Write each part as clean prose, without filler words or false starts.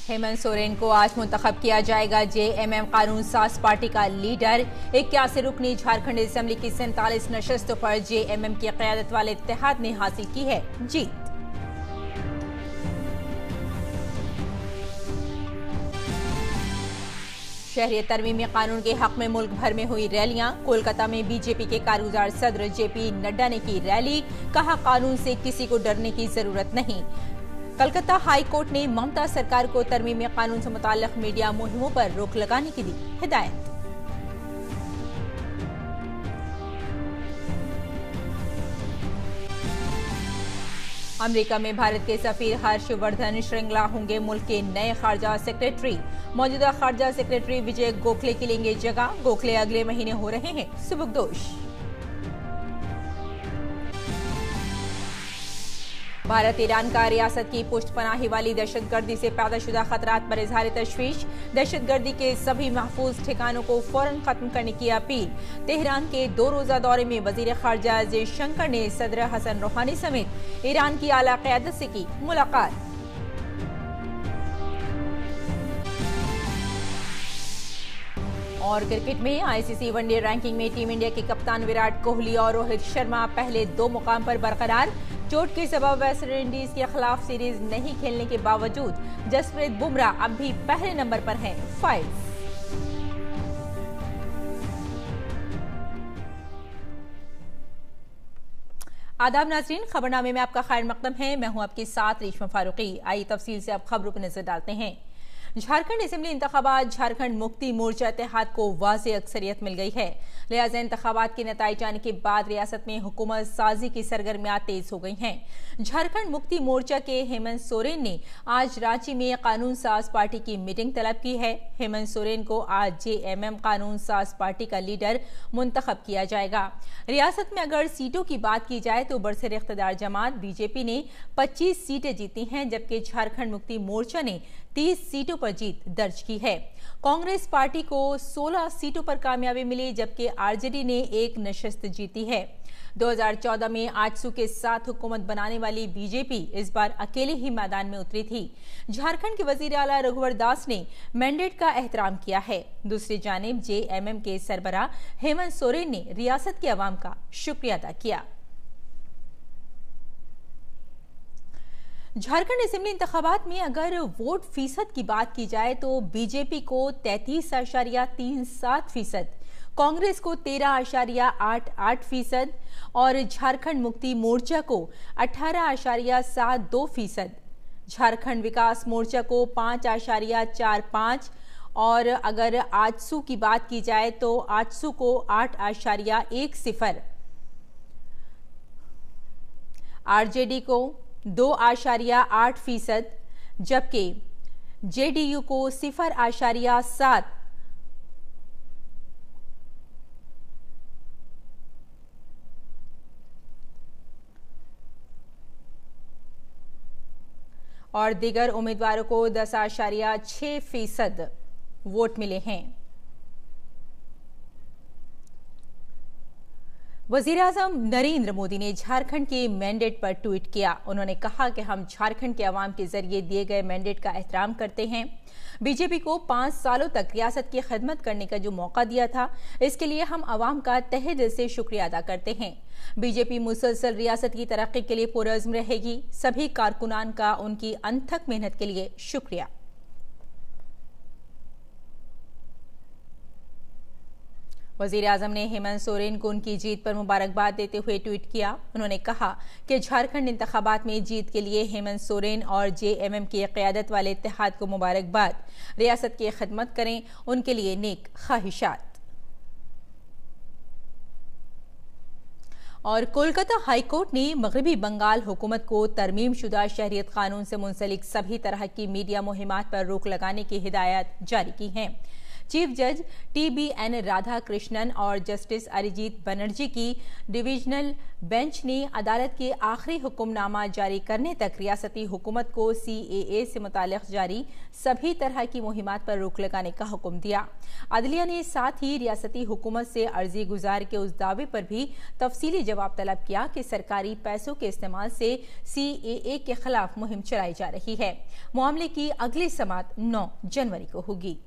हेमंत सोरेन को आज मुंतखब किया जाएगा जेएमएम कानून साज पार्टी का लीडर। 81 रुकनी झारखंड असेंबली की 47 नशस्तों पर जेएमएम की क़यादत वाले इत्तेहाद ने हासिल की है जीत। शहरी तरमीमी कानून के हक में मुल्क भर में हुई रैलियां। कोलकाता में बीजेपी के कारगुजार सदर जेपी नड्डा ने की रैली, कहा कानून से किसी को डरने की जरूरत नहीं। कलकत्ता हाई कोर्ट ने ममता सरकार को तरमीमी कानून से मुताल्लिक मीडिया मुहिमों पर रोक लगाने की दी हिदायत। अमेरिका में भारत के सफीर हर्षवर्धन श्रृंगला होंगे मुल्क के नए खारजा सेक्रेटरी। मौजूदा खारजा सेक्रेटरी विजय गोखले की लेंगे जगह। गोखले अगले महीने हो रहे हैं सुबुकदोश। भारत ईरान का रियासत की पुष्टपनाही वाली दहशतगर्दी से पैदाशुदा खतरात पर इजहार तशवीश। दहशतगर्दी के सभी महफूज ठिकानों को फौरन खत्म करने की अपील। तेहरान के 2 रोजा दौरे में वजीर खारजा जयशंकर ने सदर हसन रूहानी समेत ईरान की आला क़यादत से की मुलाकात। और क्रिकेट में आईसीसी वनडे रैंकिंग में टीम इंडिया के कप्तान विराट कोहली और रोहित शर्मा पहले 2 मुकाम पर बरकरार। चोट के सबब वेस्टइंडीज के खिलाफ सीरीज नहीं खेलने के बावजूद जसप्रीत बुमराह अब भी पहले नंबर पर हैं फाइल्स। आदाब नाज़रीन, खबरनामे में आपका खैर मकदम है। मैं हूं आपके साथ रेशमा फारूकी। आइए तफसील से अब खबरों पर नजर डालते हैं। झारखंड असेंबली इंतखाबात झारखंड मुक्ति मोर्चा इत्तेहाद को वाज़ेह अक्सरियत मिल गई है, लिहाजा इंतखाबात के नतीजे आने के बाद रियासत में हुकूमत साजी की सरगर्मियां तेज हो गई हैं। झारखंड मुक्ति मोर्चा के हेमंत सोरेन ने आज रांची में कानून साज पार्टी की मीटिंग तलब की है। हेमंत सोरेन को आज जेएमएम कानून साज पार्टी का लीडर मुंतखब किया जाएगा। रियासत में अगर सीटों की बात की जाए तो बरसर इख्तिदार जमात बीजेपी ने 25 सीटें जीती हैं, जबकि झारखंड मुक्ति मोर्चा ने 30 सीटों पर जीत दर्ज की है। कांग्रेस पार्टी को 16 सीटों पर कामयाबी मिली, जबकि आरजेडी ने 1 नशस्त जीती है। 2014 में आजसू के साथ हुकूमत बनाने वाली बीजेपी इस बार अकेले ही मैदान में उतरी थी। झारखंड के वजीर आला रघुवर दास ने मैंडेट का एहतराम किया है। दूसरी जानिब जेएमएम के सरबराह हेमंत सोरेन ने रियासत के अवाम का शुक्रिया अदा किया। झारखंड असेंबली इंतखाबात में अगर वोट फीसद की बात की जाए तो बीजेपी को 33.37%, कांग्रेस को 13.88% और झारखंड मुक्ति मोर्चा को 18.72%, झारखंड विकास मोर्चा को 5.45% और अगर आजसू की बात की जाए तो आजसू को 8.10%, आरजेडी को 2.8%, जबकि जेडीयू को 0.7%, और दीगर उम्मीदवारों को 10.6% वोट मिले हैं। वज़ीर-ए-आज़म नरेंद्र मोदी ने झारखंड के मैंडेट पर ट्वीट किया। उन्होंने कहा कि हम झारखंड के अवाम के जरिए दिए गए मैंडेट का एहतराम करते हैं। बीजेपी को 5 सालों तक रियासत की खिदमत करने का जो मौका दिया था, इसके लिए हम अवाम का तहे दिल से शुक्रिया अदा करते हैं। बीजेपी मुसलसल रियासत की तरक्की के लिए पुरअज़्म रहेगी। सभी कारकुनान का उनकी अनथक मेहनत के लिए शुक्रिया। वज़ीर-ए-आज़म ने हेमंत सोरेन को उनकी जीत पर मुबारकबाद देते हुए ट्वीट किया। उन्होंने कहा कि झारखंड इंतखाबात में जीत के लिए हेमंत सोरेन और जेएमएम की क़यादत वाले इत्तेहाद को मुबारकबाद। रियासत की खिदमत करें, उनके लिए नेक ख्वाहिशात। और कोलकाता हाई कोर्ट ने मगरबी बंगाल हुकूमत को तरमीम शुदा शहरियत कानून से मुंसलिक सभी तरह की मीडिया मुहिमात पर रोक लगाने की हिदायत जारी की हैं। चीफ जज TBN राधाकृष्णन और जस्टिस अरिजीत बनर्जी की डिविजनल बेंच ने अदालत के आखिरी हुक्मनामा जारी करने तक रियासती हुकूमत को CAA से मुताल्लिक़ जारी सभी तरह की मुहिमात पर रोक लगाने का हुक्म दिया। अदलिया ने साथ ही रियासती हुकूमत से अर्जी गुजार के उस दावे पर भी तफसीली जवाब तलब किया कि सरकारी पैसों के इस्तेमाल से CAA के खिलाफ मुहिम चलाई जा रही है। मामले की अगली समाअत 9 जनवरी को होगी।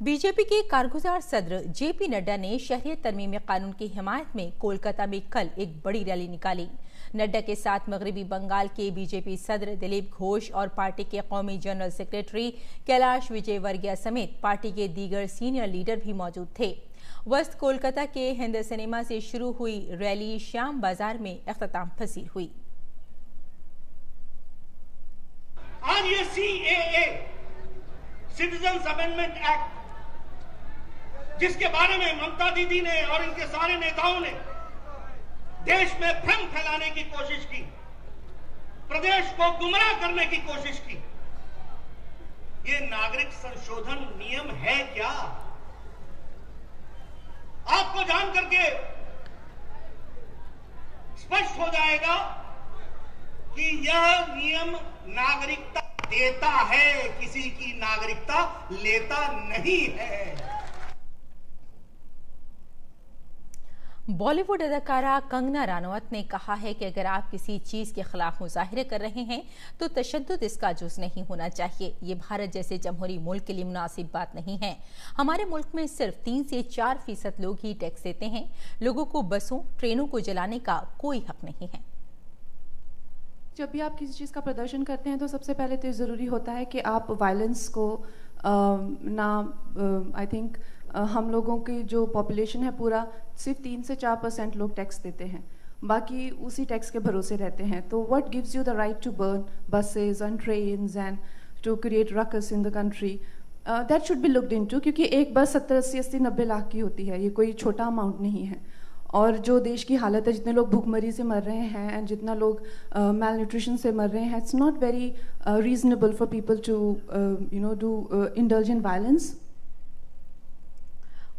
बीजेपी के कारगुजार सदर JP नड्डा ने शहरियत तरमीमी कानून की हिमायत में कोलकाता में कल एक बड़ी रैली निकाली। नड्डा के साथ मगरबी बंगाल के बीजेपी सदर दिलीप घोष और पार्टी के कौमी जनरल सेक्रेटरी कैलाश विजयवर्गीय समेत पार्टी के दीगर सीनियर लीडर भी मौजूद थे। वेस्ट कोलकाता के हिंद सिनेमा से शुरू हुई रैली श्याम बाजार में इख्तिताम पसीर हुई। आज ये CAA सिटीजन्स अमेंडमेंट एक्ट जिसके बारे में ममता दीदी ने और इनके सारे नेताओं ने देश में भ्रम फैलाने की कोशिश की, प्रदेश को गुमराह करने की कोशिश की। ये नागरिक संशोधन नियम है क्या? आपको जान करके स्पष्ट हो जाएगा कि यह नियम नागरिकता देता है, किसी की नागरिकता लेता नहीं है। बॉलीवुड अदाकारा कंगना रनौत ने कहा है कि अगर आप किसी चीज के खिलाफ मुजाहिरे कर रहे हैं तो तशद्दुद इसका जुज़ नहीं होना चाहिए। ये भारत जैसे जमहूरी मुल्क के लिए मुनासिब बात नहीं है। हमारे मुल्क में सिर्फ 3 से 4% लोग ही टैक्स देते हैं। लोगों को बसों ट्रेनों को जलाने का कोई हक नहीं है। जब भी आप किसी चीज़ का प्रदर्शन करते हैं तो सबसे पहले तो ज़रूरी होता है कि आप वायलेंस को आई थिंक हम लोगों की जो पॉपुलेशन है पूरा सिर्फ 3 से 4% लोग टैक्स देते हैं, बाकी उसी टैक्स के भरोसे रहते हैं। तो what gives you the right to burn buses and trains and to create ruckus in the country? That should be looked into, क्योंकि एक बस 70, 80, 80, 90 लाख की होती है। ये कोई छोटा अमाउंट नहीं है। और जो देश की हालत है, जितने लोग भूखमरी से मर रहे हैं एंड जितना लोग मेल न्यूट्रिशन से मर रहे हैं, it's not very reasonable for people to do indulge in violence.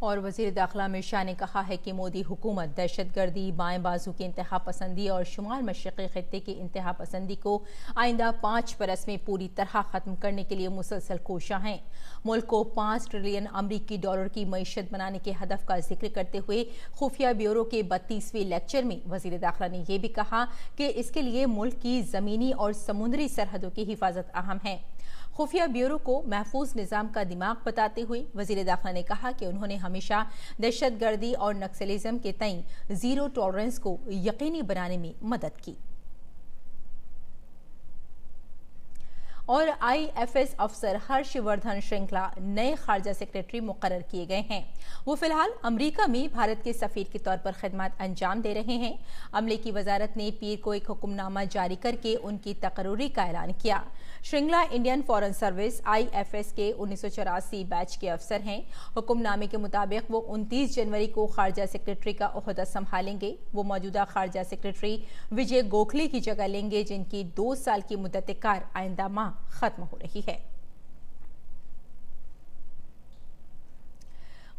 और वज़ीर दाखिला अमित शाह ने कहा है कि मोदी हुकूमत दहशतगर्दी, बाएं बाजू की इंतहा पसंदी और शुमाल मशरक़ी खित्ते की इंतहा पसंदी को आइंदा 5 बरस में पूरी तरह ख़त्म करने के लिए मुसलसल कोशिश हैं। मुल्क को 5 ट्रिलियन अमरीकी डॉलर की मईशत बनाने के हदफ का जिक्र करते हुए खुफिया ब्यूरो के 32वें लेक्चर में वज़ीर दाखिला ने यह भी कहा कि इसके लिए मुल्क की ज़मीनी और समुद्री सरहदों की हिफाजत अहम है। खुफिया ब्यूरो को महफूज निज़ाम का दिमाग बताते हुए वज़ीर दाखिला ने कहा कि उन्होंने हमेशा दहशतगर्दी और नक्सलिज्म के तई जीरो टॉलरेंस को यकीनी बनाने में मदद की। और IFS अफसर हर्षवर्धन श्रृंखला नए खारजा सेक्रेटरी मुकर्रर किए गए हैं। वो फिलहाल अमेरिका में भारत के सफीर के तौर पर खिदमत अंजाम दे रहे हैं। अमले की वजारत ने पीर को एक हुक्मनामा जारी करके उनकी तकर्रुरी का ऐलान किया। श्रृंखला इंडियन फॉरेन सर्विस IFS के 1984 बैच के अफसर हैं। हुक्मनामे के मुताबिक वो 29 जनवरी को खारजा सेक्रेटरी का ओहदा संभालेंगे। वो मौजूदा खारजा सेक्रेटरी विजय गोखले की जगह लेंगे, जिनकी 2 साल की मुद्दत कार आइंदा माह खत्म हो रही है।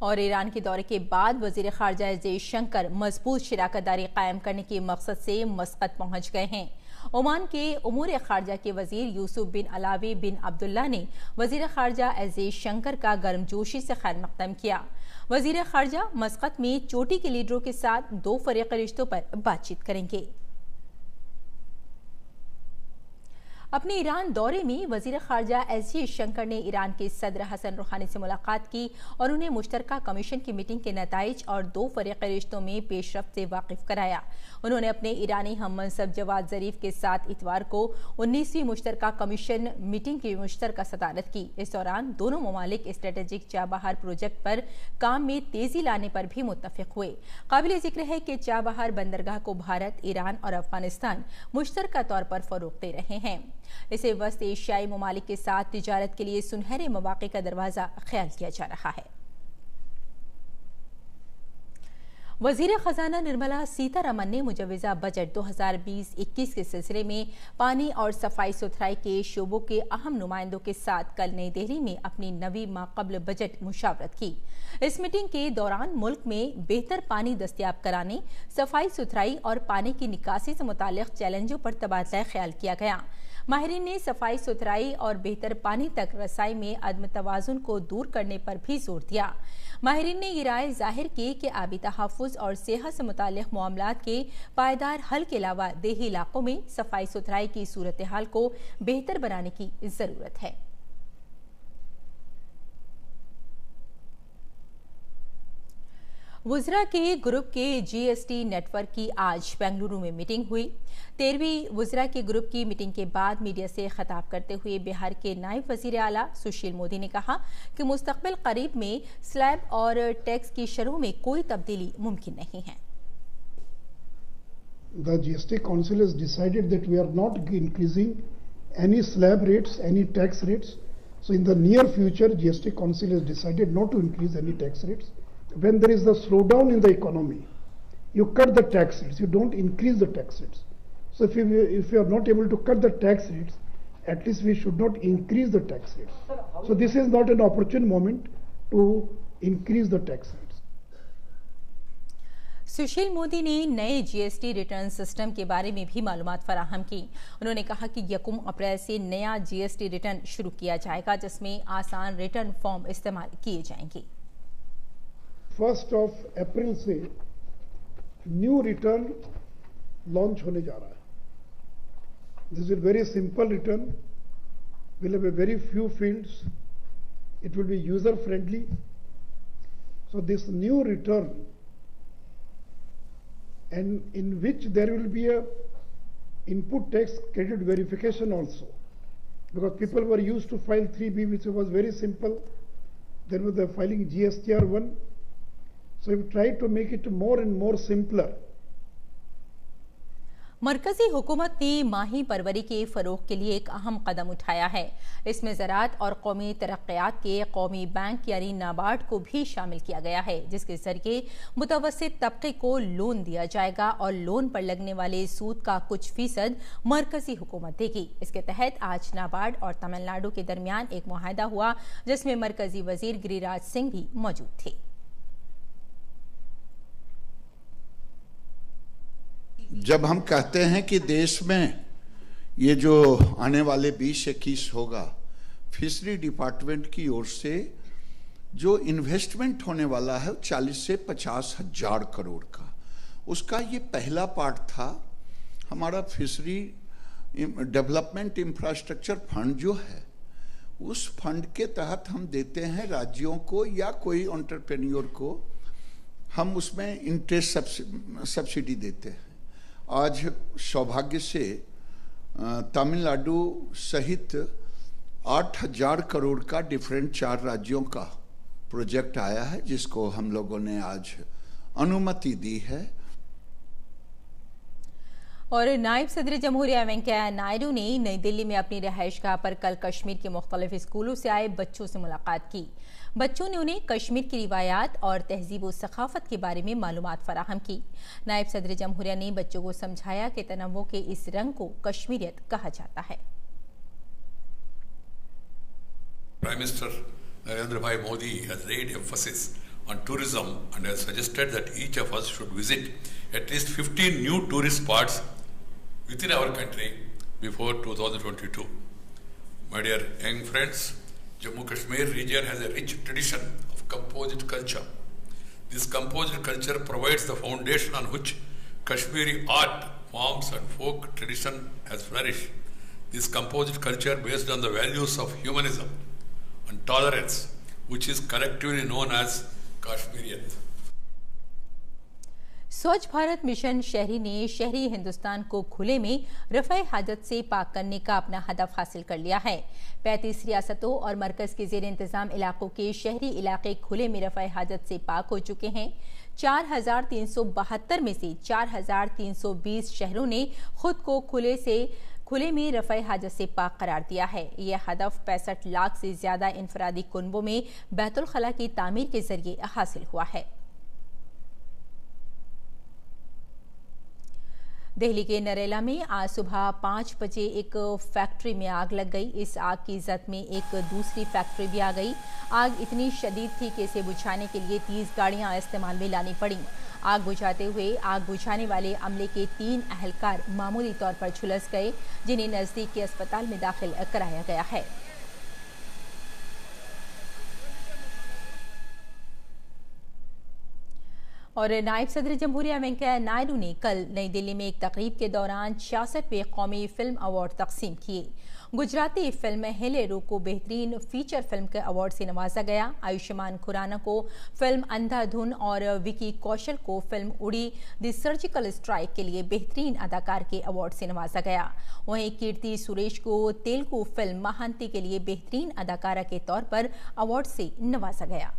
और ईरान के दौरे के बाद वजीर खारजा जयशंकर मजबूत शराकतदारी कायम करने के मकसद से मस्कत पहुंच गए हैं। ओमान के उमूर खारजा के वजीर यूसुफ बिन अलावी बिन अब्दुल्ला ने वजीर खारजा जयशंकर का गर्मजोशी से खैर मकदम किया। वजीर खारजा मस्कत में चोटी के लीडरों के साथ 2 फरीक़ी रिश्तों पर बातचीत करेंगे। अपने ईरान दौरे में वजीर खारजा जयशंकर ने ईरान के सदर हसन रूहानी से मुलाकात की और उन्हें मुश्तरका कमीशन की मीटिंग के नताइज और 2 फरीक़ी रिश्तों में पेशरफ्त से वाकिफ कराया। उन्होंने अपने ईरानी हममनसब जवाद ज़रीफ के साथ इतवार को 19वीं मुश्तरका कमीशन मीटिंग की मुश्तरका सदारत की। इस दौरान दोनों ममालिक स्ट्रेटेजिक चाबहार प्रोजेक्ट पर काम में तेजी लाने पर भी मुत्तफिक हुए। काबिल जिक्र है कि चाबहार बंदरगाह को भारत, ईरान और अफगानिस्तान मुश्तरका तौर पर फरोग दे रहे हैं। इसे वस्त एशियाई ममालिक के साथ तिजारत के लिए सुनहरे मौके का दरवाजा ख्याल किया जा रहा है। वजीर खजाना निर्मला सीतारमन ने मुजवजा बजट 2020-21 के सिलसिले में पानी और सफाई सुथराई के शोबों के अहम नुमाइंदों के साथ कल नई दिल्ली में अपनी नवी माक़बल बजट मुशावरत की। इस मीटिंग के दौरान मुल्क में बेहतर पानी दस्तयाब कराने, सफाई सुथराई और पानी की निकासी से मुताल्लिक़ चैलेंजों पर तबादला ख्याल किया गया। माहिरीन ने सफाई सुथराई और बेहतर पानी तक रसाई में अदम तवाज़ुन को दूर करने पर भी जोर दिया। माहिरीन ने ये राय जाहिर की कि आबी तहफ़्फ़ुज़ और सेहत से मुताल्लिक़ मामलात के पायदार हल के अलावा देही इलाकों में सफाई सुथराई की सूरत हाल को बेहतर बनाने की ज़रूरत है। वुज़रा के ग्रुप के जीएसटी नेटवर्क की आज बेंगलुरु में मीटिंग हुई। 13वीं वुज़रा के ग्रुप की मीटिंग के बाद मीडिया से खिताब करते हुए बिहार के नायब वज़ीर आला सुशील मोदी ने कहा कि मुस्तक़बिल करीब में स्लैब और टैक्स की शरहों में कोई तब्दीली मुमकिन नहीं है। The GST Council has decided that we are not increasing any slab rates, any tax rates. So in the near future, GST Council has decided not to increase any tax rates. When there is a slowdown in the economy, you cut the tax rates, you don't increase the tax rates. So if you are not able to cut the tax rates, at least we should not increase the tax rates. So this is not an opportune moment to increase the tax rates. Sushil Modi ने नए GST return system के बारे में भी मालूमात फराहम की। उन्होंने कहा कि 1 अप्रैल से नया जीएसटी रिटर्न शुरू किया जाएगा, जिसमें आसान रिटर्न फॉर्म इस्तेमाल किए जाएंगे। 1 अप्रैल से न्यू रिटर्न लॉन्च होने जा रहा है। This is very simple return, will have a very few fields, it will be user friendly. So this new return and in which there will be a input tax credit verification also, because people were used to file 3B, which was very simple. Then with the filing GSTR1, so we try to make it more and more simpler. मरकजी हुकूमत ने माही परवरी के फरोग के लिए एक अहम कदम उठाया है। इसमें ज़राअत और कौमी तरक्यात के कौमी बैंक यानी नाबार्ड को भी शामिल किया गया है, जिसके जरिए मुतवस्सित तबके को लोन दिया जाएगा और लोन पर लगने वाले सूद का कुछ फीसद मरकजी हुकूमत देगी। इसके तहत आज नाबार्ड और तमिलनाडु के दरमियान एक मुआहदा हुआ, जिसमें मरकजी वजीर गिरिराज सिंह भी मौजूद थे। जब हम कहते हैं कि देश में ये जो आने वाले 20-21 होगा, फिशरी डिपार्टमेंट की ओर से जो इन्वेस्टमेंट होने वाला है 40 से 50 हजार करोड़ का, उसका ये पहला पार्ट था। हमारा फिशरी डेवलपमेंट इंफ्रास्ट्रक्चर फंड जो है, उस फंड के तहत हम देते हैं राज्यों को या कोई एंटरप्रेन्योर को, हम उसमें इंटरेस्ट सब्सिडी देते हैं। आज सौभाग्य से तमिलनाडु सहित 8,000 करोड़ का डिफरेंट 4 राज्यों का प्रोजेक्ट आया है, जिसको हम लोगों ने आज अनुमति दी है। और नायब सदर जमहूरिया वेंकैया नायडू ने नई दिल्ली में अपनी रिहाइशगाह पर कल कश्मीर के मुख्तलिफ स्कूलों से आए बच्चों से मुलाकात की। बच्चों ने उन्हें कश्मीर की रिवायात और तहजीब व सखाफत के बारे में मालूमात फराहम की। नायब सदर जमहूरिया ने बच्चों को समझाया कि तनव्वुर के इस रंग को कश्मीरियत कहा जाता है। प्राइम मिनिस्टर नरेंद्र भाई Modi has laid emphasis on tourism and has suggested that each of us should visit at least 15 new tourist spots within our country before 2022. My dear young friends, Jammu Kashmir region has a rich tradition of composite culture. This composite culture provides the foundation on which Kashmiri art, forms and folk tradition has flourished. This composite culture based on the values of humanism and tolerance, which is collectively known as Kashmiriyat. स्वच्छ Bharat mission शहरी ने शहरी हिंदुस्तान को खुले में रफ़े हाजत से पाक करने का अपना हदफ हासिल कर लिया है। 35 रियासतों और मरकज के ज़ेर इंतज़ाम इलाकों के शहरी इलाके खुले में रफ़े हाजत से पाक हो चुके हैं। 4,372 में से 4,320 शहरों ने खुद को खुले में रफ़े हाजत से पाक करार दिया है। यह हदफ 65 लाख से ज्यादा इनफरादी कुनबों में बैतुल खला की तामीर के जरिए हासिल हुआ है। दिल्ली के नरेला में आज सुबह 5 बजे एक फैक्ट्री में आग लग गई। इस आग की जद में एक दूसरी फैक्ट्री भी आ गई। आग इतनी शदीद थी कि इसे बुझाने के लिए 30 गाड़ियां इस्तेमाल में लानी पड़ी। आग बुझाते हुए आग बुझाने वाले अमले के 3 अहलकार मामूली तौर पर झुलस गए, जिन्हें नजदीक के अस्पताल में दाखिल कराया गया है। और नायब सदर जमहूरिया वेंकैया नायडू ने कल नई दिल्ली में एक तकरीब के दौरान 66वें कौमी फिल्म अवार्ड तकसीम किए। गुजराती फिल्म हेलेरो को बेहतरीन फीचर फिल्म के अवार्ड से नवाजा गया। आयुष्मान खुराना को फिल्म अंधाधुन और विकी कौशल को फिल्म उड़ी द सर्जिकल स्ट्राइक के लिए बेहतरीन अदाकार के अवार्ड से नवाजा गया। वहीं कीर्ति सुरेश को तेलुगु फिल्म महांती के लिए बेहतरीन अदाकारा के तौर पर अवार्ड से नवाजा गया।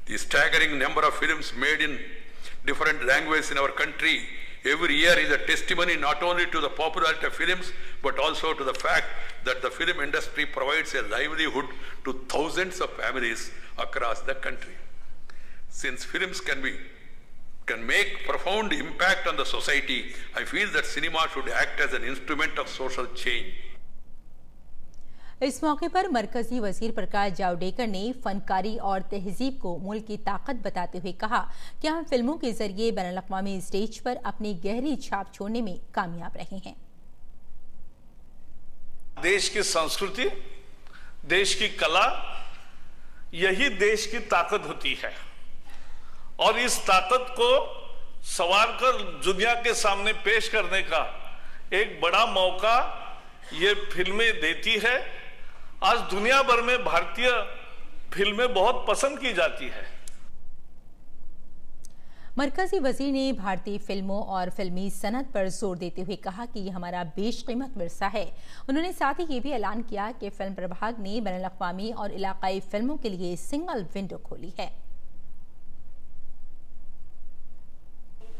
The staggering number of films made in different languages in our country every year is a testimony not only to the popularity of films but also to the fact that the film industry provides a livelihood to thousands of families across the country. Since films can make profound impact on the society, I feel that cinema should act as an instrument of social change. इस मौके पर मरकजी वजीर प्रकाश जावड़ेकर ने फनकारी और तहजीब को मुल्क की ताकत बताते हुए कहा कि हम फिल्मों के जरिए बैनुल-अक़वामी स्टेज पर अपनी गहरी छाप छोड़ने में कामयाब रहे हैं। देश की संस्कृति, देश की कला, यही देश की ताकत होती है और इस ताकत को संवार कर दुनिया के सामने पेश करने का एक बड़ा मौका ये फिल्में देती है। आज दुनिया भर में भारतीय फिल्में बहुत पसंद की जाती है। मरकजी वजीर ने भारतीय फिल्मों और फिल्मी सनत पर जोर देते हुए कहा कि यह हमारा बेशकीमत विरसा है। उन्होंने साथ ही ये भी ऐलान किया कि फिल्म प्रभाग ने बैनुल-अक़वामी और इलाकाई फिल्मों के लिए सिंगल विंडो खोली है।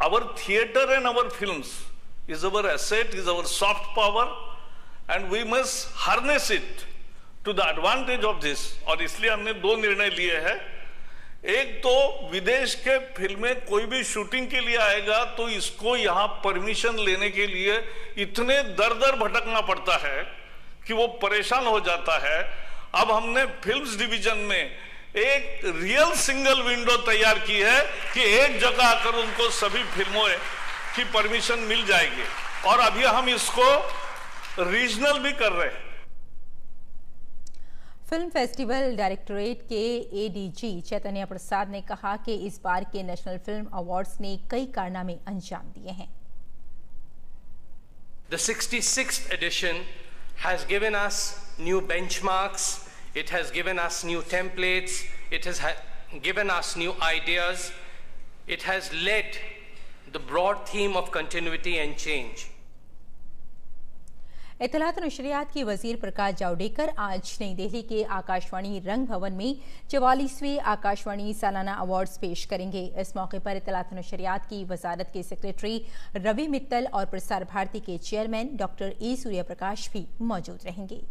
Our theater and our films is our asset, is our soft power, and we must harness it to the advantage of this। और इसलिए हमने 2 निर्णय लिए हैं। एक तो विदेश के फिल्में कोई भी शूटिंग के लिए आएगा तो इसको यहाँ परमिशन लेने के लिए इतने दर भटकना पड़ता है कि वो परेशान हो जाता है। अब हमने फिल्म्स डिवीजन में एक रियल सिंगल विंडो तैयार की है कि एक जगह आकर उनको सभी फिल्मों की परमिशन मिल जाएगी और अभी हम इसको रीजनल भी कर रहे हैं। फिल्म फेस्टिवल डायरेक्टोरेट के एडीजी चैतन्य प्रसाद ने कहा कि इस बार के नेशनल फिल्म अवार्ड्स ने कई कारनामे अंजाम दिए हैं। The 66th edition has given us new benchmarks, it has given us new templates, it has given us new ideas, it has led the broad theme of continuity and change. इत्तलात और नशरियात के वजीर प्रकाश जावड़ेकर आज नई दिल्ली के आकाशवाणी रंग भवन में 44वें आकाशवाणी सालाना अवार्ड्स पेश करेंगे। इस मौके पर इत्तलात और नशरियात की वजारत के सेक्रेटरी रवि मित्तल और प्रसार भारती के chairman doctor A Surya Prakash भी मौजूद रहेंगे।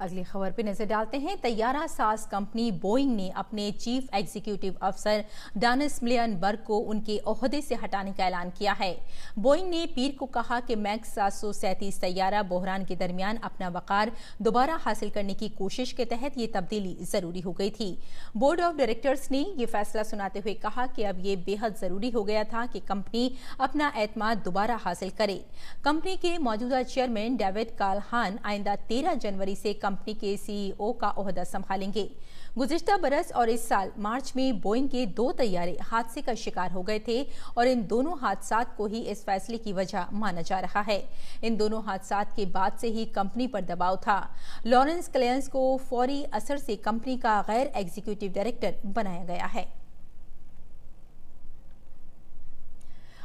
अगली खबर पर नजर डालते हैं। तैयारा साज कंपनी बोइंग ने अपने चीफ एग्जीक्यूटिव अफसर डानिस मिलियनबर्ग को उनके ओहदे से हटाने का ऐलान किया है। बोइंग ने पीर को कहा कि मैक्स 737 तैयारा बहरान के दरमियान अपना वकार दोबारा हासिल करने की कोशिश के तहत ये तब्दीली जरूरी हो गई थी। बोर्ड ऑफ डायरेक्टर्स ने यह फैसला सुनाते हुए कहा कि अब ये बेहद जरूरी हो गया था कि कंपनी अपना एतमाद दोबारा हासिल करे। कंपनी के मौजूदा चेयरमैन डेविड काल्हान आइंदा 13 जनवरी से कंपनी के सीईओ का ओहदा संभालेंगे। गुज़िश्ता बरस और इस साल मार्च में बोइंग के 2 तैयारे हादसे का शिकार हो गए थे और इन दोनों हादसात को ही इस फैसले की वजह माना जा रहा है। इन दोनों हादसात के बाद से ही कंपनी पर दबाव था। लॉरेंस क्लेयंस को फौरी असर से कंपनी का गैर एग्जीक्यूटिव डायरेक्टर बनाया गया है।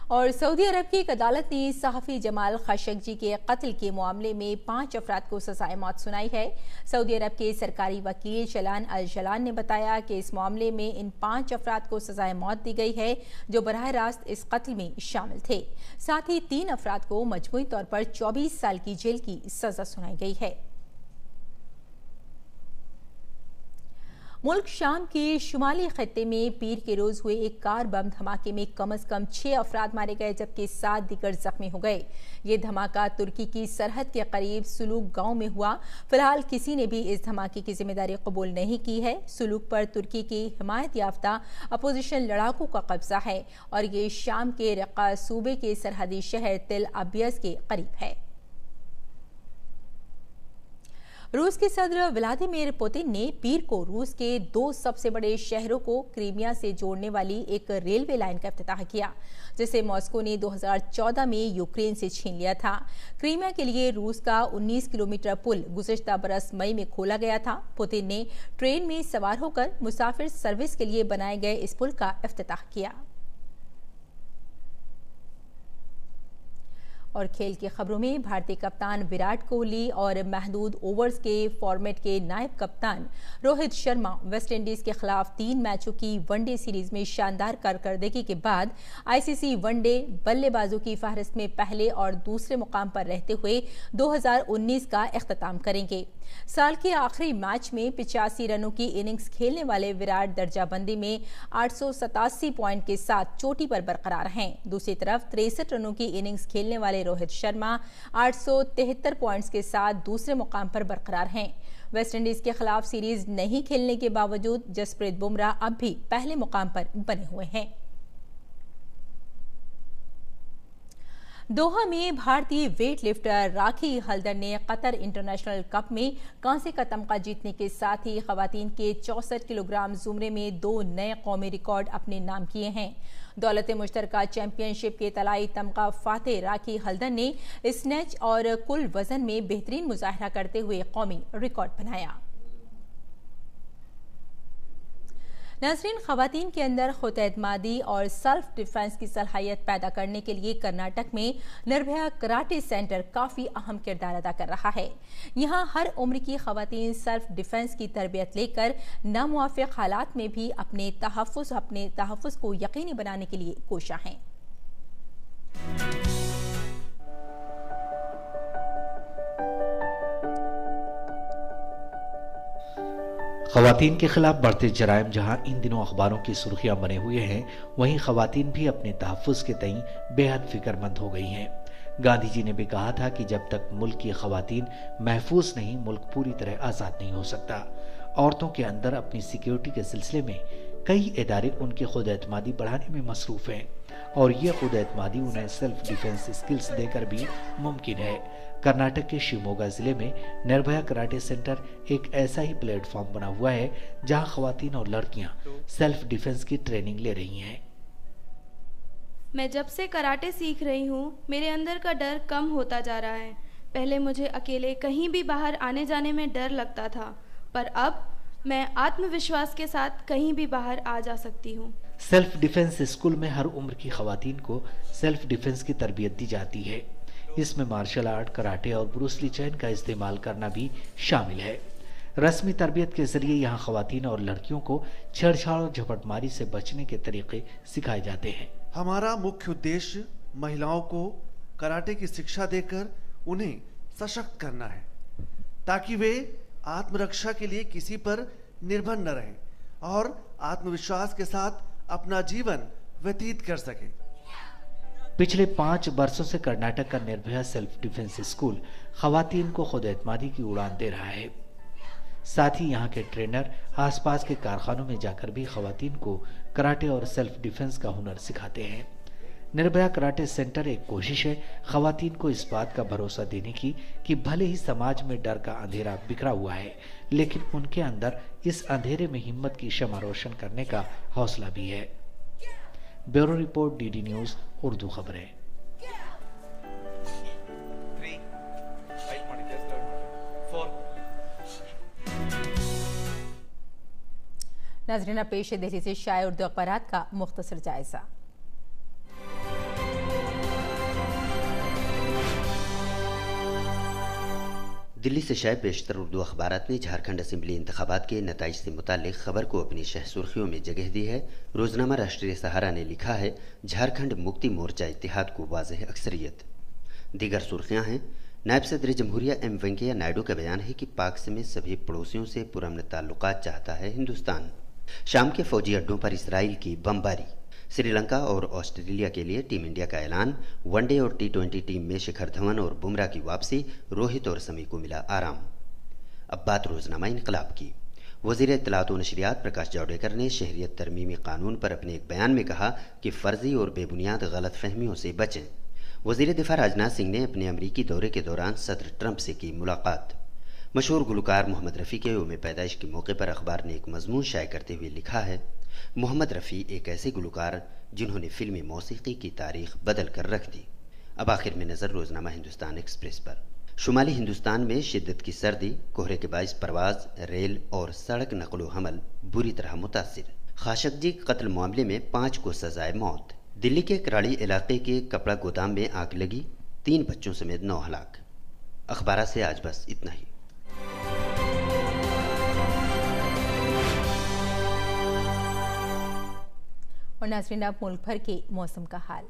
और सऊदी अरब की एक अदालत ने सहाफ़ी जमाल खशोगी के कत्ल के मामले में 5 अफराद को सजाए मौत सुनाई है। सऊदी अरब के सरकारी वकील शलान अल शलान ने बताया कि इस मामले में इन 5 अफराद को सजाए मौत दी गई है जो बराह रास्त इस कत्ल में शामिल थे। साथ ही 3 अफराद को मजमूई तौर पर 24 साल की जेल की सजा सुनाई गई है। मुल्क शाम के शुमाली खत्ते में पीर के रोज हुए एक कार बम धमाके में कम से कम 6 अफराद मारे गए जबकि 7 दीगर जख्मी हो गए। ये धमाका तुर्की की सरहद के करीब सुलूक गांव में हुआ। फिलहाल किसी ने भी इस धमाके की जिम्मेदारी कबूल नहीं की है। सुलूक पर तुर्की की हिमायत याफ्ता अपोजिशन लड़ाकों का कब्जा है और ये शाम के रक्का सूबे के सरहदी शहर तिल अबियज के करीब है। रूस के सदर व्लादिमीर पुतिन ने पीर को रूस के 2 सबसे बड़े शहरों को क्रीमिया से जोड़ने वाली एक रेलवे लाइन का इफ्तिताह किया जिसे मॉस्को ने 2014 में यूक्रेन से छीन लिया था। क्रीमिया के लिए रूस का 19 किलोमीटर पुल गुज़िश्ता बरस मई में खोला गया था। पुतिन ने ट्रेन में सवार होकर मुसाफिर सर्विस के लिए बनाए गए इस पुल का इफ्तिताह किया। और खेल की खबरों में भारतीय कप्तान विराट कोहली और महदूद ओवर्स के फॉर्मेट के नायब कप्तान रोहित शर्मा वेस्टइंडीज के खिलाफ 3 मैचों की वनडे सीरीज में शानदार कारकर्दगी के बाद आईसीसी वनडे बल्लेबाजों की फहरिस्त में पहले और दूसरे मुकाम पर रहते हुए 2019 का इख्तिताम करेंगे। साल के आखिरी मैच में 85 रनों की इनिंग्स खेलने वाले विराट दर्जाबंदी में 887 पॉइंट के साथ चोटी पर बरकरार हैं। दूसरी तरफ 63 रनों की इनिंग्स खेलने वाले रोहित शर्मा 873 पॉइंट्स के साथ दूसरे मुकाम पर बरकरार हैं। वेस्टइंडीज के खिलाफ सीरीज नहीं खेलने के बावजूद जसप्रीत बुमराह अब भी पहले मुकाम पर बने हुए हैं। दोहा में भारतीय वेट लिफ्टर राखी हल्दर ने कतर इंटरनेशनल कप में कांसे का तमगा जीतने के साथ ही खवातीन के 64 किलोग्राम जुमरे में 2 नए कौमी रिकॉर्ड अपने नाम किए हैं। दौलत मुश्तरका चैंपियनशिप के तलाई तमगा फातेह राखी हल्दर ने स्नैच और कुल वजन में बेहतरीन मुजाहरा करते हुए कौमी रिकॉर्ड बनाया। नाज़रीन, खवातीन के अंदर खुद एतमादी और सेल्फ डिफेंस की सलाहियत पैदा करने के लिए कर्नाटक में निर्भया कराटे सेंटर काफ़ी अहम किरदार अदा कर रहा है। यहाँ हर उम्र की खवातीन सेल्फ डिफेंस की तरबियत लेकर नामुवाफिक हालात में भी अपने तहफ़्फ़ुज़ को यकीनी बनाने के लिए कोशिश हैं। खवातीन के खिलाफ बढ़ते जराइम जहां इन दिनों अखबारों की सुर्खियां बने हुए हैं, वहीं खवातीन भी अपने तहफ़्फ़ुज़ के तईं बेहद फिक्रमंद हो गई हैं। गांधी जी ने भी कहा था कि जब तक मुल्क की खवातीन महफूज नहीं, मुल्क पूरी तरह आज़ाद नहीं हो सकता। औरतों के अंदर अपनी सिक्योरिटी के सिलसिले में कई इदारे उनकी खुद एतमादी बढ़ाने में मसरूफ़ हैं और ये खुद एतमादी उन्हें सेल्फ डिफेंस स्किल्स देकर भी मुमकिन है। कर्नाटक के शिवमोगा जिले में निर्भया कराटे सेंटर एक ऐसा ही प्लेटफॉर्म बना हुआ है जहां खवातीन और लड़कियां सेल्फ डिफेंस की ट्रेनिंग ले रही हैं। मैं जब से कराटे सीख रही हूँ, मेरे अंदर का डर कम होता जा रहा है। पहले मुझे अकेले कहीं भी बाहर आने जाने में डर लगता था, पर अब मैं आत्मविश्वास के साथ कहीं भी बाहर आ जा सकती हूँ। सेल्फ डिफेंस स्कूल में हर उम्र की खवातीन को सेल्फ डिफेंस की तरबियत दी जाती है। इसमें मार्शल आर्ट, कराटे और ब्रूसली चैन का इस्तेमाल करना भी शामिल है। रस्मी तरबियत के जरिए यहाँ खवातीन और लड़कियों को छेड़छाड़ और झपटमारी से बचने के तरीके सिखाए जाते हैं। हमारा मुख्य उद्देश्य महिलाओं को कराटे की शिक्षा देकर उन्हें सशक्त करना है ताकि वे आत्मरक्षा के लिए किसी पर निर्भर न रहें और आत्मविश्वास के साथ अपना जीवन व्यतीत कर सकें। पिछले 5 वर्षों से कर्नाटक का निर्भया सेल्फ डिफेंस स्कूल खवातीन को खुद एतमादी की उड़ान दे रहा है। साथ ही यहाँ के ट्रेनर आसपास के कारखानों में जाकर भी खवातीन को कराटे और सेल्फ डिफेंस का हुनर सिखाते हैं। निर्भया कराटे सेंटर एक कोशिश है खवातीन को इस बात का भरोसा देने की कि भले ही समाज में डर का अंधेरा बिखरा हुआ है, लेकिन उनके अंदर इस अंधेरे में हिम्मत की शमा रोशन करने का हौसला भी है। Bureau report, DD news Urdu खबरें। नाज़रीन, पेश है दिल्ली से शाये उर्दू अखबारात का मुख्तसर जायजा। दिल्ली से शाये बेशतर उर्दू अखबारात ने झारखंड असेंबली इंतखाबात के नताइज से मुतालिक खबर को अपनी शह सुर्खियों में जगह दी है। रोजनामा राष्ट्रीय सहारा ने लिखा है, झारखंड मुक्ति मोर्चा इत्तेहाद को वाज़ेह अक्सरियत। दीगर सुर्खियां हैं, नायब सदर जमहूरिया एम वेंकैया नायडू का बयान है कि पाक समेत सभी पड़ोसियों से पुरअमन ताल्लुकात चाहता है हिंदुस्तान। शाम के फौजी अड्डों पर इसराइल की बमबारी। श्रीलंका और ऑस्ट्रेलिया के लिए टीम इंडिया का ऐलान। वनडे और टी20 टीम में शिखर धवन और बुमराह की वापसी, रोहित और समी को मिला आराम। अब बात रोजनामा इनकलाब की। वज़ीर इत्तलात व नशरियात प्रकाश जावड़ेकर ने शहरियत तरमीमी कानून पर अपने एक बयान में कहा कि फर्जी और बेबुनियाद गलत फहमियों से बचें। वज़ीर दिफा राजनाथ सिंह ने अपने अमरीकी दौरे के दौरान सदर ट्रंप से की मुलाकात। मशहूर गुलकार मोहम्मद रफ़ी के यौम पैदाइश के मौके पर अखबार ने एक मजमून शाये करते हुए लिखा है, मोहम्मद रफ़ी एक ऐसे गुलकार जिन्होंने फिल्मी मौसीकी की तारीख बदल कर रख दी। अब आखिर में नज़र रोजनामा हिंदुस्तान एक्सप्रेस पर। शुमाली हिंदुस्तान में शिद्दत की सर्दी, कोहरे के बाइस परवाज, रेल और सड़क नकलो हमल बुरी तरह मुतासिर। खाशकजी कत्ल मामले में 5 को सजाए मौत। दिल्ली के कराड़ी इलाके के कपड़ा गोदाम में आग लगी, 3 बच्चों समेत 9 हलाक। अखबार से आज बस इतना ही। और नाज़रीन, अब मुल्क भर के मौसम का हाल।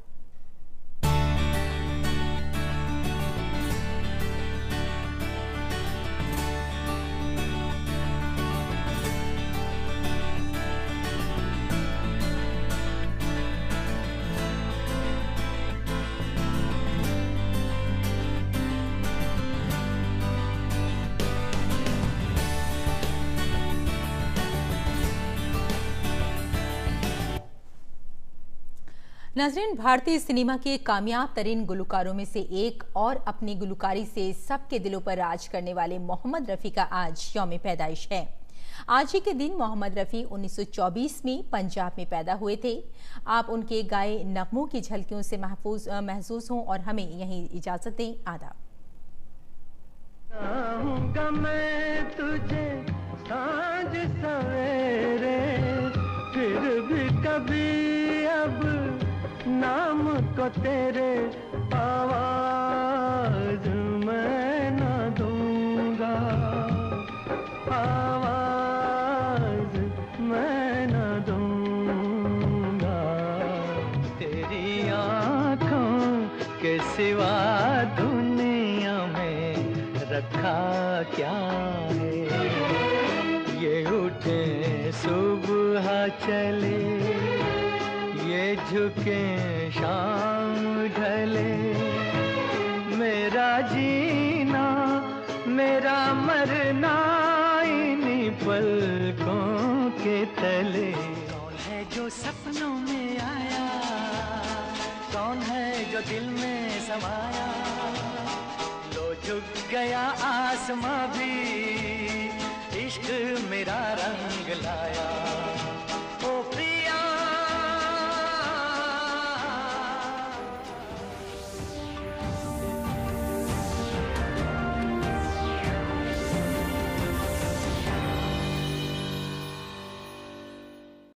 नाज़रीन, भारतीय सिनेमा के कामयाब तरीन गुलकारों में से एक और अपनी गुलकारी से सबके दिलों पर राज करने वाले मोहम्मद रफ़ी का आज यौम पैदाइश है। आज ही के दिन मोहम्मद रफ़ी 1924 में पंजाब में पैदा हुए थे। आप उनके गाए नगमों की झलकियों से महसूस हों और हमें यहीं इजाज़त दें। आदाब। मैं तुझे सांझ सवेरे, फिर भी कभी अब नाम को तेरे आवाज मैं न दूंगा, आवाज मैं न दूंगा। तेरी आँखों के सिवा दुनिया में रखा क्या है, ये उठे सुबह चले, ये झुके शाम ढले। मेरा जीना मेरा मरना इन्हीं पलकों के तले। कौन है जो सपनों में आया, कौन है जो दिल में समाया। लो झुक गया आसमां भी, इश्क मेरा रंग लाया।